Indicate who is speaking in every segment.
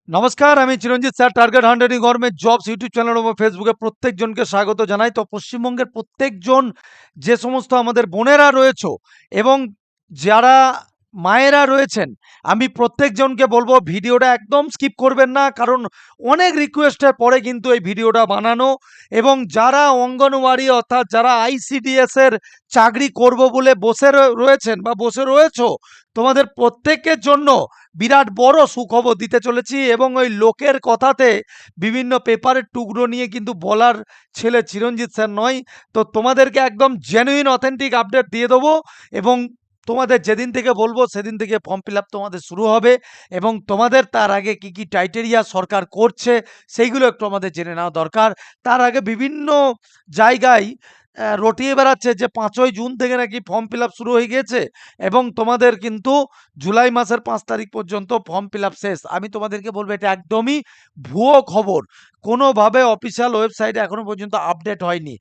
Speaker 1: নমস্কার, আমি চিরঞ্জিত sir. Target হান্ড্রেডিং government jobs YouTube channel এবং ফেসবুকে প্রত্যেকজনকে স্বাগত জানাই। তো পশ্চিমবঙ্গের প্রত্যেকজন যে সমস্ত আমাদের বোনেরা রয়েছে এবং যারা মায়েরা রয়েছেন, আমি প্রত্যেকজনকে বলবো ভিডিওটা একদম স্কিপ করবেন না, কারণ অনেক রিকোয়েস্টের পরে কিন্তু এই ভিডিওটা বানানো। এবং যারা অঙ্গনওয়াড়ি অর্থাৎ যারা আইসিডিএস এর চাকরি করব বলে বসে রয়েছেন বা বসে রয়েছো, তোমাদের প্রত্যেকের জন্য বিরাট বড় সুখবর দিতে চলেছি। এবং ওই লোকের কথাতে বিভিন্ন পেপারের টুকরো নিয়ে কিন্তু বলার ছেলে চিরঞ্জিত স্যার নয়। তো তোমাদেরকে একদম জেনুইন অথেন্টিক আপডেট দিয়ে দেবো। এবং তোমাদের যেদিন থেকে বলবো সেদিন থেকে ফর্ম ফিল আপ তোমাদের শুরু হবে। এবং তোমাদের তার আগে কি কি ক্রাইটেরিয়া সরকার করছে সেইগুলো একটু আমাদের জেনে নেওয়া দরকার। তার আগে বিভিন্ন জায়গায় রটিয়ে বেড়াচ্ছে যে 5ই জুন থেকে নাকি ফর্ম ফিল আপ শুরু হয়ে গিয়েছে এবং তোমাদের কিন্তু জুলাই মাসের 5 তারিখ পর্যন্ত ফর্ম ফিল আপ শেষ। আমি তোমাদেরকে বলবো এটা একদমই ভুয়ো খবর। কোনোভাবে অফিসিয়াল ওয়েবসাইটে এখনো পর্যন্ত আপডেট হয়নি।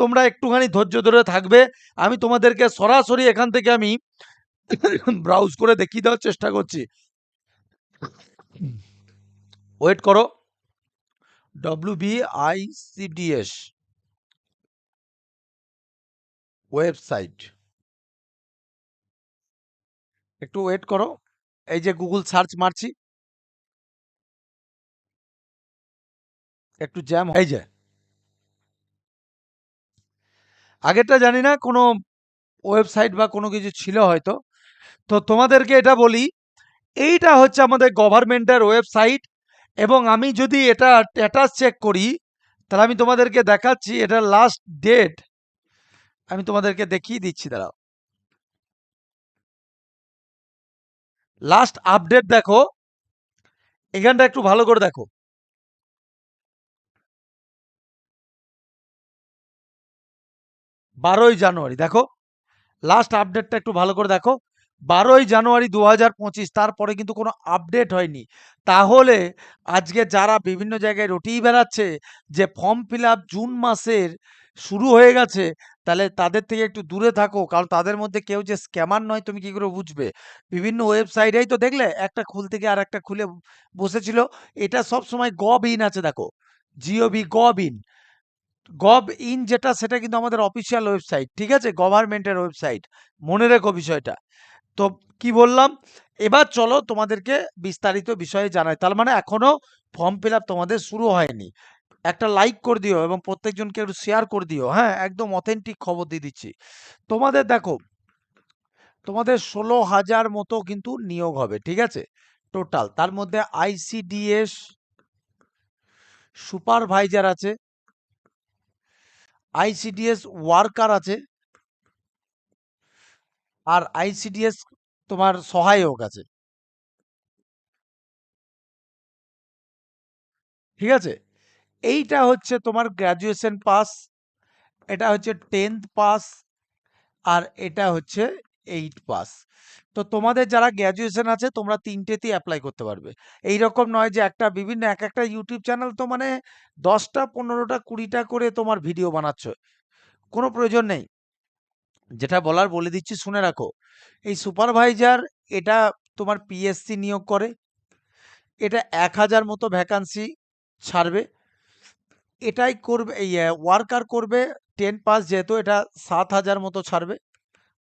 Speaker 1: তোমরা একটুখানি ধৈর্য ধরে থাকবে। আমি তোমাদেরকে সরাসরি এখান থেকে আমি ব্রাউজ করে দেখিয়ে দেওয়ার চেষ্টা করছি। ওয়েট করো। WBICDS ওয়েবসাইট, একটু ওয়েট করো। এই যে গুগল সার্চ মারছি, একটু জ্যাম। এই যে আগেরটা জানি না কোনো ওয়েবসাইট বা কোনো কিছু ছিল হয়তো। তো তোমাদেরকে এটা বলি, এইটা হচ্ছে আমাদের গভর্নমেন্টের ওয়েবসাইট। এবং আমি যদি এটা স্ট্যাটাস চেক করি, তাহলে আমি তোমাদেরকে দেখাচ্ছি এটা লাস্ট ডেট। আমি তোমাদেরকে দেখিয়ে দিচ্ছি, দাঁড়াও। লাস্ট আপডেট দেখো, এখানটা একটু ভালো করে দেখো। 12ই জানুয়ারি দেখো, লাস্ট আপডেটটা একটু ভালো করে দেখো। 12ই জানুয়ারি 2025, তারপরে কিন্তু কোনো আপডেট হয়নি। তাহলে আজকে যারা বিভিন্ন জায়গায় রটিয়ে বেড়াচ্ছে যে ফর্ম ফিল আপ জুন মাসের শুরু হয়ে গেছে, তাহলে তাদের থেকে একটু দূরে থাকো, কারণ তাদের মধ্যে কেউ যে স্ক্যামার নয় তুমি কি করে বুঝবে? বিভিন্ন ওয়েবসাইটেই তো দেখলে একটা খুলতে গিয়ে আর একটা খুলে বসেছিল। এটা সব সময় গভ ইন আছে, দেখো, G O V gov in. Gov in যেটা, সেটা কিন্তু আমাদের অফিসিয়াল ওয়েবসাইট, ঠিক আছে, গভর্নমেন্টের ওয়েবসাইট। মনে রেখো বিষয়টা। তো কি বললাম, এবার চলো তোমাদেরকে বিস্তারিত বিষয়ে জানাই। তার মানে এখনো ফর্ম ফিল আপ তোমাদের শুরু হয়নি। একটা লাইক করে দিও এবং প্রত্যেকজনকে একটু শেয়ার করে দিও। হ্যাঁ, একদম অথেন্টিক খবর দিয়ে দিচ্ছি। তোমাদের দেখো, তোমাদের 16,000 মতো কিন্তু নিয়োগ হবে, ঠিক আছে, টোটাল। তার মধ্যে আইসিডিএস সুপারভাইজার আছে, আইসিডিএস ওয়ার্কার আছে, আর আইসিডিএস তোমার সহায়ক আছে, ঠিক আছে। এইটা হচ্ছে তোমার গ্র্যাজুয়েশন পাস, এটা হচ্ছে 10th পাস, আর এটা হচ্ছে 8 পাস। তো তোমাদের যারা গ্র্যাজুয়েশন আছে তোমরা তিনটেতেই অ্যাপ্লাই করতে পারবে। এই রকম নয় যে একটা বিভিন্ন এক একটা ইউটিউব চ্যানেল তো মানে 10টা 15টা 20টা করে তোমার ভিডিও বানাচ্ছ, কোনো প্রয়োজন নেই। যেটা বলার বলে দিচ্ছি, শুনে রাখো। এই সুপারভাইজার, এটা তোমার পিএসসি নিয়োগ করে। এটা 1000 মতো ভ্যাকান্সি ছাড়বে। এটাই করবে, এই ওয়ার্কার করবে 10 পাস, যেহেতু এটা 7000 মতো ছাড়বে।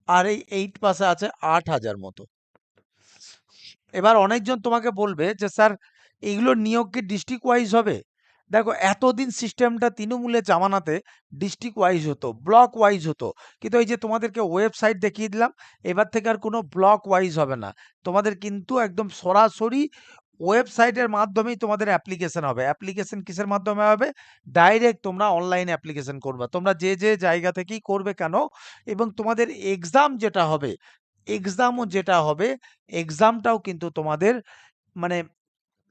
Speaker 1: আর এই 8 পাসে আছে 8000 মতো। এবার অনেকজন তোমাকে বলবে যে স্যার এগুলো নিয়োগ কি ডিস্ট্রিক্ট ওয়াইজ হবে? দেখো, এতদিন সিস্টেমটা তৃণমূলের জামানাতে ডিস্ট্রিক্ট ওয়াইজ হতো, ব্লক ওয়াইজ হতো। কিন্তু এই যে তোমাদেরকে ওয়েবসাইট দেখিয়ে দিলাম, এবার থেকে আর কোনো ব্লক ওয়াইজ হবে না। তোমাদের কিন্তু একদম সরাসরি ওয়েবসাইটের মাধ্যমেই তোমাদের অ্যাপ্লিকেশন হবে। অ্যাপ্লিকেশন কিসের মাধ্যমে হবে? ডাইরেক্ট তোমরা অনলাইন অ্যাপ্লিকেশন করবে, তোমরা যে যে জায়গা থেকেই করবে কেন। এবং তোমাদের এক্সাম যেটা হবে, এক্সামও যেটা হবে, এক্সামটাও কিন্তু তোমাদের মানে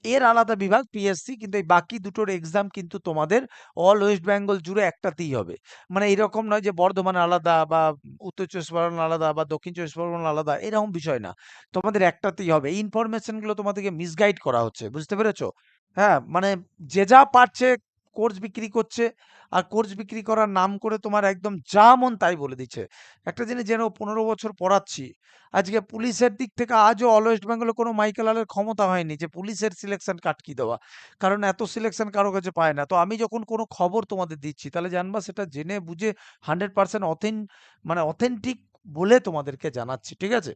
Speaker 1: এর আলাদা বিভাগ পিএসসি, কিন্তু এই বাকি দুটোর এক্সাম কিন্তু তোমাদের অল ওয়েস্ট বেঙ্গল জুড়ে একটাতেই হবে। মানে এরকম নয় যে বর্ধমান আলাদা বা উত্তর চব্বিশ পরগনা আলাদা বা দক্ষিণ চব্বিশ পরগনা আলাদা, এরকম বিষয় না। তোমাদের একটাতেই হবে। ইনফরমেশন গুলো তোমাদেরকে মিসগাইড করা হচ্ছে, বুঝতে পেরেছো? হ্যাঁ, মানে যে যা পারছে কোর্স বিক্রি করছে, আর কোর্স বিক্রি করার নাম করে তোমার একদম যা মন তাই বলে দিচ্ছে। একটা জিনিস জেনো, 15 বছর পড়াচ্ছি, আজকে পুলিশের দিক থেকে আজও অল ওয়েস্ট বেঙ্গলে কোনো মাইকেলালের ক্ষমতা হয়নি যে পুলিশের সিলেকশন কাটকি দেওয়া, কারণ এত সিলেকশন কারো কাছে পায় না। তো আমি যখন কোনো খবর তোমাদের দিচ্ছি, তাহলে জানবা সেটা জেনে বুঝে 100% মানে অথেন্টিক বলে তোমাদেরকে জানাচ্ছি, ঠিক আছে?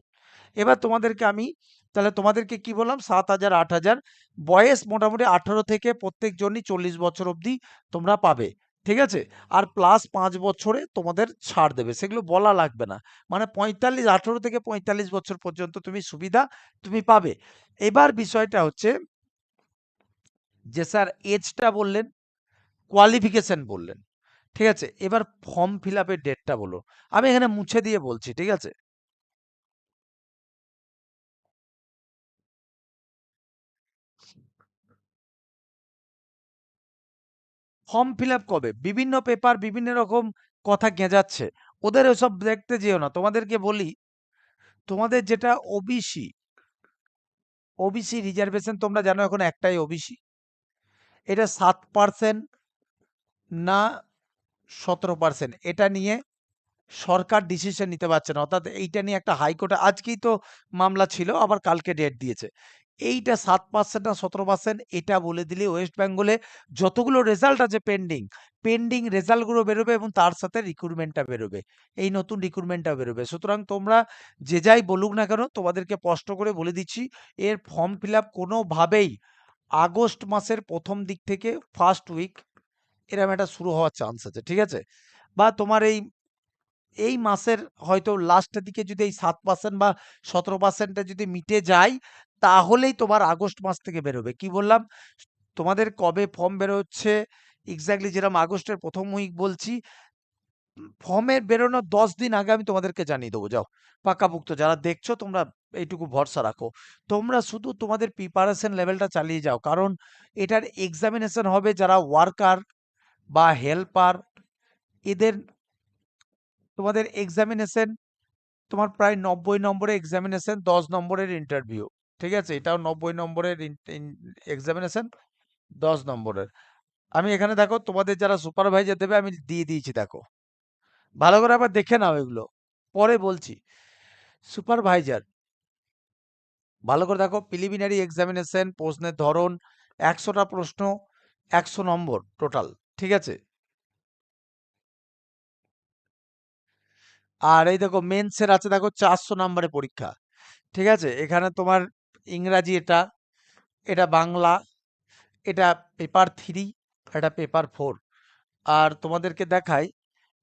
Speaker 1: এবার তোমাদেরকে আমি তাহলে তোমাদেরকে কি বললাম, 7,000 8,000, বয়স মোটামুটি 18 থেকে প্রত্যেক জনই 40 বছর অবধি তোমরা পাবে, ঠিক আছে? আর প্লাস 5 বছরে তোমাদের ছাড় দেবে, সেগুলো বলা লাগবে না। মানে 18 থেকে 45 বছর পর্যন্ত তুমি সুবিধা তুমি পাবে। এবার বিষয়টা হচ্ছে যে স্যার এজটা বললেন, কোয়ালিফিকেশন বললেন, ঠিক আছে? এবার ফর্ম ফিল আপের ডেটটা বলো। আমি এখানে মুছে দিয়ে বলছি, ঠিক আছে? ফর্ম ফিল আপ কবে? বিভিন্ন পেপার বিভিন্ন রকম কথা গেঁজাচ্ছে, ওদের ওসব দেখতে যেও না। তোমাদেরকে বলি, তোমাদের যেটা ওবিসি, ওবিসি রিজার্ভেশন তোমরা জানো এখন একটাই ওবিসি, এটা 7% না 17%, এটা নিয়ে সরকার ডিসিশন নিতে পারছে না। অর্থাৎ এইটা নিয়ে একটা হাইকোর্টে আজকেই তো মামলা ছিল, আবার কালকে ডেট দিয়েছে। এইটা 7% না 17%, এটা বলে দিলে ওয়েস্ট বেঙ্গলে যতগুলো রেজাল্ট আছে পেন্ডিং, পেন্ডিং রেজাল্টগুলো বেরোবে এবং তার সাথে রিক্রুটমেন্টটা বেরোবে, এই নতুন রিক্রুটমেন্টটা বেরোবে। সুতরাং তোমরা যে যাই বলুক না কেন, তোমাদেরকে স্পষ্ট করে বলে দিচ্ছি, এর ফর্ম ফিল আপ কোনোভাবেই আগস্ট মাসের প্রথম দিক থেকে ফার্স্ট উইক এরকম একটা শুরু হওয়ার চান্স আছে, ঠিক আছে? বা তোমার এই এই মাসের হয়তো লাস্টের দিকে যদি এই 7% বা 17% যদি মিটে যায়, তাহলেই তোমার আগস্ট মাস থেকে বেরোবে। কি বললাম? তোমাদের কবে ফর্ম বেরোচ্ছে এক্স্যাক্টলি, যেরকম আগস্টের প্রথম উইক বলছি, ফর্মের বেরোনোর 10 দিন আগে আমি তোমাদেরকে জানিয়ে দেবো। যাও, পাকাপুক্ত যারা দেখছো তোমরা এইটুকু ভরসা রাখো। তোমরা শুধু তোমাদের প্রিপারেশন লেভেলটা চালিয়ে যাও, কারণ এটার এক্সামিনেশন হবে যারা ওয়ার্কার বা হেল্পার, এদের তোমাদের এক্সামিনেশন তোমার প্রায় 90 নম্বরের এক্সামিনেশন, 10 নম্বরের ইন্টারভিউ, ঠিক আছে? এটাও 90 নম্বরের এক্সামিনেশন, 10 নম্বরের। আমি এখানে দেখো তোমাদের যারা সুপারভাইজার দেবে আমি দিয়ে দিয়েছি, দেখো ভালো করে আবার দেখে নাও, এগুলো পরে বলছি। সুপারভাইজার ভালো করে দেখো, প্রিলিমিনারি এক্সামিনেশন, প্রশ্নের ধরন, 100টা প্রশ্ন, 100 নম্বর টোটাল, ঠিক আছে? আর এই দেখো মেন্সের আছে, দেখো 400 নম্বরের পরীক্ষা, ঠিক আছে? এখানে তোমার ইংরাজি, এটা এটা বাংলা, এটা পেপার 3, এটা পেপার 4। আর তোমাদেরকে দেখাই,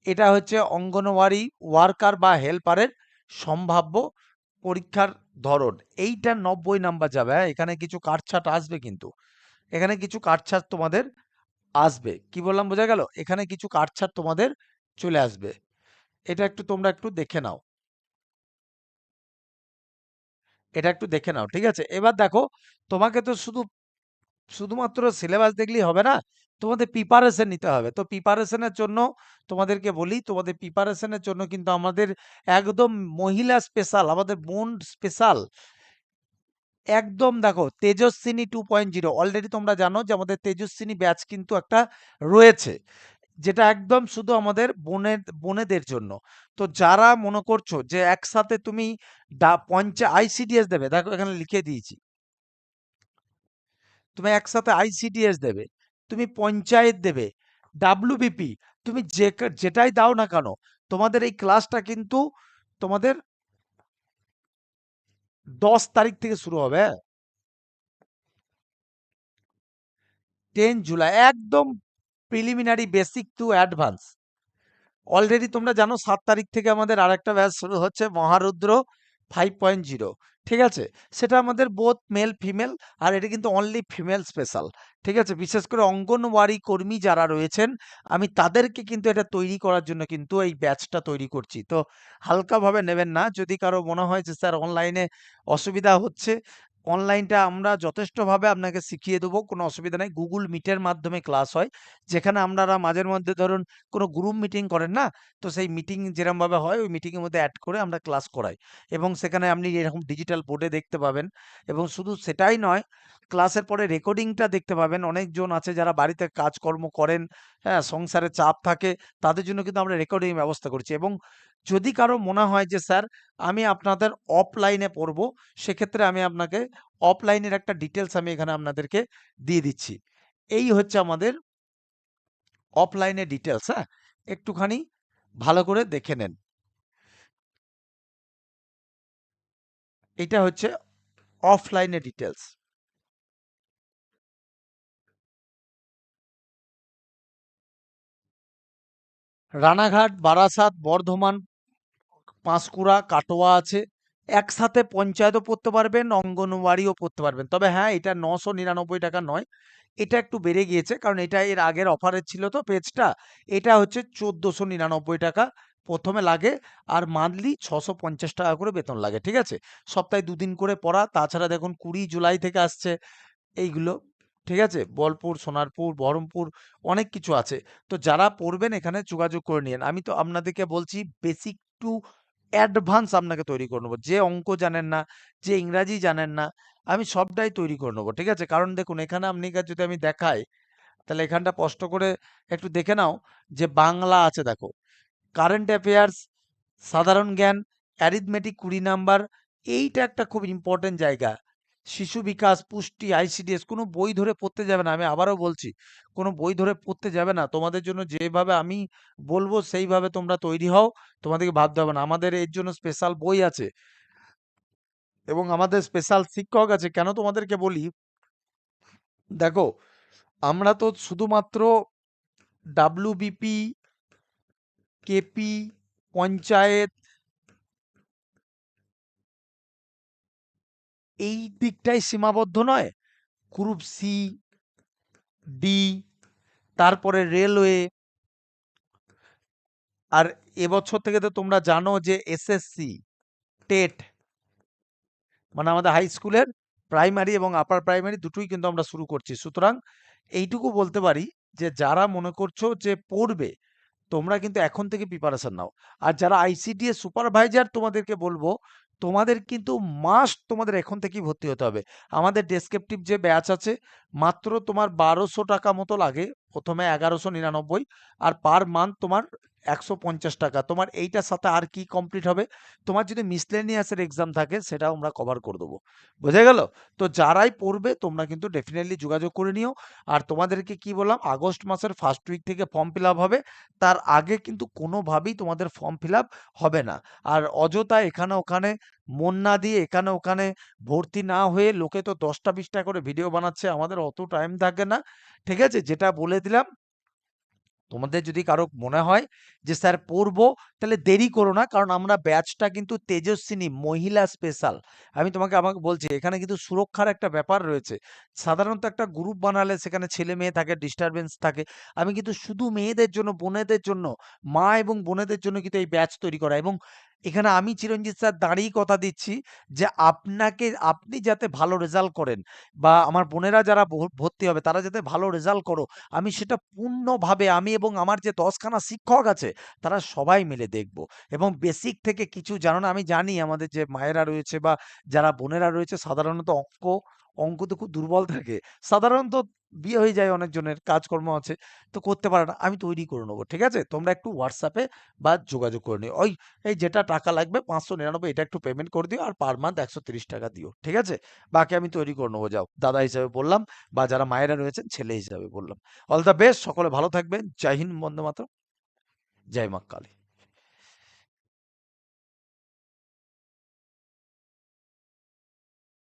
Speaker 1: এটা হচ্ছে অঙ্গনওয়াড়ি ওয়ার্কার বা হেল্পারের সম্ভাব্য পরীক্ষার ধরন। এইটা 90 নাম্বার যাবে, হ্যাঁ? এখানে কিছু কাটছাট আসবে, কিন্তু এখানে কিছু কাটছাট তোমাদের আসবে। কি বললাম, বোঝা গেল? এখানে কিছু কাটছাট তোমাদের চলে আসবে, এটা একটু তোমরা একটু দেখে নাও, এটা একটু দেখে নাও, ঠিক আছে? এবার দেখো, তোমাকে তো শুধুমাত্র সিলেবাস দেখলেই হবে না, তোমাদের প্রিপারেশন নিতে হবে। তো প্রিপারেশনের জন্য তোমাদেরকে বলি, তোমাদের প্রিপারেশনের জন্য কিন্তু আমাদের একদম মহিলা স্পেশাল, আমাদের বোন স্পেশাল, একদম দেখো তেজস্বিনী 2.0, অলরেডি তোমরা জানো যে আমাদের তেজস্বিনী ব্যাচ কিন্তু একটা রয়েছে, যেটা একদম শুধু আমাদের বোনেদের জন্য। তো যারা মনে করছো যে একসাথে তুমি আইসিডিএস দেবে, দেখো এখানে লিখে দিয়েছি, তুমি একসাথে আইসিডিএস দেবে, তুমি পঞ্চায়েত দেবে, ডাব্লিউবিপি, তুমি যেটাই দাও না কেন, তোমাদের এই ক্লাসটা কিন্তু তোমাদের 10 তারিখ থেকে শুরু হবে, হ্যাঁ? 10 জুলাই, একদম preliminary, basic to advance. Already তোমরা জানো 7 তারিখ থেকে আমাদের আরেকটা ব্যাচ শুরু হচ্ছে, মহারুদ্র 5.0, ঠিক আছে? সেটা আমাদের বোথ মেল ফিমেল, আর এটা কিন্তু অনলি ফিমেল স্পেশাল, ঠিক আছে? বিশেষ করে অঙ্গনওয়াড়ি কর্মী যারা রয়েছেন, আমি তাদেরকে কিন্তু এটা তৈরি করার জন্য কিন্তু এই ব্যাচটা তৈরি করছি। তো হালকাভাবে নেবেন না, যদি কারো মনে হয় যে স্যার অনলাইনে অসুবিধা হচ্ছে, অনলাইনটা আমরা যথেষ্টভাবে আপনাকে শিখিয়ে দেবো, কোনো অসুবিধা নাই। গুগল মিটের মাধ্যমে ক্লাস হয়, যেখানে আপনারা মাঝের মধ্যে ধরুন কোনো গ্রুপ মিটিং করেন না, তো সেই মিটিং যেরমভাবে হয় ওই মিটিংয়ের মধ্যে অ্যাড করে আমরা ক্লাস করাই, এবং সেখানে আপনি এরকম ডিজিটাল বোর্ডে দেখতে পাবেন। এবং শুধু সেটাই নয়, ক্লাসের পরে রেকর্ডিংটা দেখতে পাবেন। অনেকজন আছে যারা বাড়িতে কাজকর্ম করেন, হ্যাঁ, সংসারে চাপ থাকে, তাদের জন্য কিন্তু আমরা রেকর্ডিং ব্যবস্থা করছি। এবং যদি কারো মনে হয় যে স্যার আমি আপনাদের অফলাইনে পড়বো, সেক্ষেত্রে আমি আপনাকে অফলাইনের একটা ডিটেলস আমি এখানে আপনাদেরকে দিয়ে দিচ্ছি। এই হচ্ছে আমাদের অফলাইনের ডিটেলস, হ্যাঁ? একটুখানি ভালো করে দেখে নেন। এটা হচ্ছে অফলাইনের ডিটেলস। রানাঘাট, বারাসাত, বর্ধমান, পাঁশকুড়া, কাটোয়া আছে। একসাথে পঞ্চায়েতও পড়তে পারবেন, অঙ্গনওয়াড়িও পড়তে পারবেন। তবে হ্যাঁ, এটা ৯৯৯ টাকা নয়। এটা একটু বেড়ে গিয়েছে, কারণ এটা এর আগের অফারে ছিল তো পেজটা। এটা হচ্ছে ১৪৯৯ টাকা প্রথমে লাগে, আর মান্থলি ৬৫০ টাকা করে বেতন লাগে। ঠিক আছে? সপ্তাহে ২ দিন করে পড়া। তাছাড়া দেখুন ২০ জুলাই থেকে আসছে এইগুলো। ঠিক আছে? বোলপুর, সোনারপুর, বহরমপুর, অনেক কিছু আছে। তো যারা পড়বেন এখানে যোগাযোগ করে নিয়েন। আমি তো আপনাদেরকে বলছি বেসিক টু অ্যাডভান্স আপনাকে তৈরি করে নেবো। যে অঙ্ক জানেন না, যে ইংরাজি জানেন না, আমি সবটাই তৈরি করে নেবো। ঠিক আছে? কারণ দেখুন এখানে আপনাকে যদি আমি দেখাই, তাহলে এখানটা স্পষ্ট করে একটু দেখে নাও যে বাংলা আছে দেখো। কারেন্ট অ্যাফেয়ার্স, সাধারণ জ্ঞান, অ্যারিথমেটিক ২০ নাম্বার। এইটা একটা খুব ইম্পর্টেন্ট জায়গা। শিশু বিকাশ, পুষ্টি, আইসিডিএস কোনো বই ধরে পড়তে যাবে না। আমি আবারও বলছি, কোনো বই ধরে পড়তে যাবে না। তোমাদের জন্য যেভাবে আমি বলবো সেইভাবে তোমরা তৈরি হও। তোমাদেরকে ভাবতে হবে না। আমাদের এর জন্য স্পেশাল বই আছে এবং আমাদের স্পেশাল শিক্ষক আছে। কেন তোমাদেরকে বলি, দেখো আমরা তো শুধুমাত্র ডাব্লিউবিপি, কেপি, পঞ্চায়েত এই দিকটাই সীমাবদ্ধ নয়। গ্রুপ সি, ডি, তারপরে রেলওয়ে, আর এবছর থেকে তো তোমরা জানো যে এসএসসি, টেট, মানে আমাদের হাই স্কুলের প্রাইমারি এবং আপার প্রাইমারি দুটোই কিন্তু আমরা শুরু করছি। সুতরাং এইটুকু বলতে পারি যে যারা মনে করছো যে পড়বে, তোমরা কিন্তু এখন থেকে প্রিপারেশন নাও। আর যারা আইসিডিএস সুপারভাইজার, তোমাদেরকে বলবো তোমাদের কিন্তু মাস্ট তোমাদের এখন থেকেই ভর্তি হতে হবে। আমাদের ডেসক্রিপটিভ যে ব্যাচ আছে, মাত্র তোমার ১২০০ টাকা মতো লাগে প্রথমে, ১১৯৯ আর পার মান্থ তোমার ১৫০ টাকা। তোমার এইটার সাথে আর কি কমপ্লিট হবে, তোমার যদি মিসলেনিয়াসের এক্সাম থাকে সেটাও আমরা কভার করে দেবো। বোঝা গেল? তো যারাই পড়বে তোমরা কিন্তু ডেফিনেটলি যোগাযোগ করে নিও। আর তোমাদেরকে কি বললাম, আগস্ট মাসের ফার্স্ট উইক থেকে ফর্ম ফিল আপ হবে। তার আগে কিন্তু কোনোভাবেই তোমাদের ফর্ম ফিল আপ হবে না। আর অযথা এখানে ওখানে মন না দিয়ে, এখানে ওখানে ভর্তি না হয়ে, লোকে তো ১০টা ২০টা করে ভিডিও বানাচ্ছে, আমাদের অত টাইম থাকে না। ঠিক আছে? যেটা বলে দিলাম, তোমাদের যদি কারো মনে হয় যে স্যার পড়বো, তাহলে দেরি করো না, কারণ আমরা ব্যাচটা কিন্তু তেজস্বিনী মহিলা স্পেশাল। আমি আমাকে বলছি এখানে কিন্তু সুরক্ষার একটা ব্যাপার রয়েছে। সাধারণত একটা গ্রুপ বানালে সেখানে ছেলে মেয়ে থাকে, ডিস্টারবেন্স থাকে। আমি কিন্তু শুধু মেয়েদের জন্য, বোনেদের জন্য, মা এবং বোনেদের জন্য কিন্তু এই ব্যাচ তৈরি করা। এবং এখানে আমি চিরঞ্জিত স্যার দাঁড়িয়ে কথা দিচ্ছি যে আপনি যাতে ভালো রেজাল্ট করেন, বা আমার বোনেরা যারা ভর্তি হবে তারা যাতে ভালো রেজাল্ট করো, আমি সেটা পূর্ণভাবে, আমি এবং আমার যে ১০ খানা শিক্ষক আছে তারা সবাই মিলে দেখব। এবং বেসিক থেকে কিছু জানো না, আমি জানি আমাদের যে মায়েরা রয়েছে বা যারা বোনেরা রয়েছে সাধারণত অঙ্কতে খুব দুর্বল থাকে। সাধারণত বিয়ে হয়ে যায়, অনেকজনের কাজকর্ম আছে, তো করতে পারে না। আমি তৈরি করে নেবো। ঠিক আছে? তোমরা একটু হোয়াটসঅ্যাপে বা যোগাযোগ করে নিও। এই যেটা টাকা লাগবে ৫৯৯ এটা একটু পেমেন্ট করে দিও, আর পার মান্থ ১৩০ টাকা দিও। ঠিক আছে? বাকি আমি তৈরি করে নেবো। যাও, দাদা হিসেবে বললাম, বা যারা মায়েরা রয়েছেন ছেলে হিসাবে বললাম। অল দ্য বেস্ট, সকলে ভালো থাকবেন। জয় হিন্দ, বন্দে মাতরম, জয় মা কালী।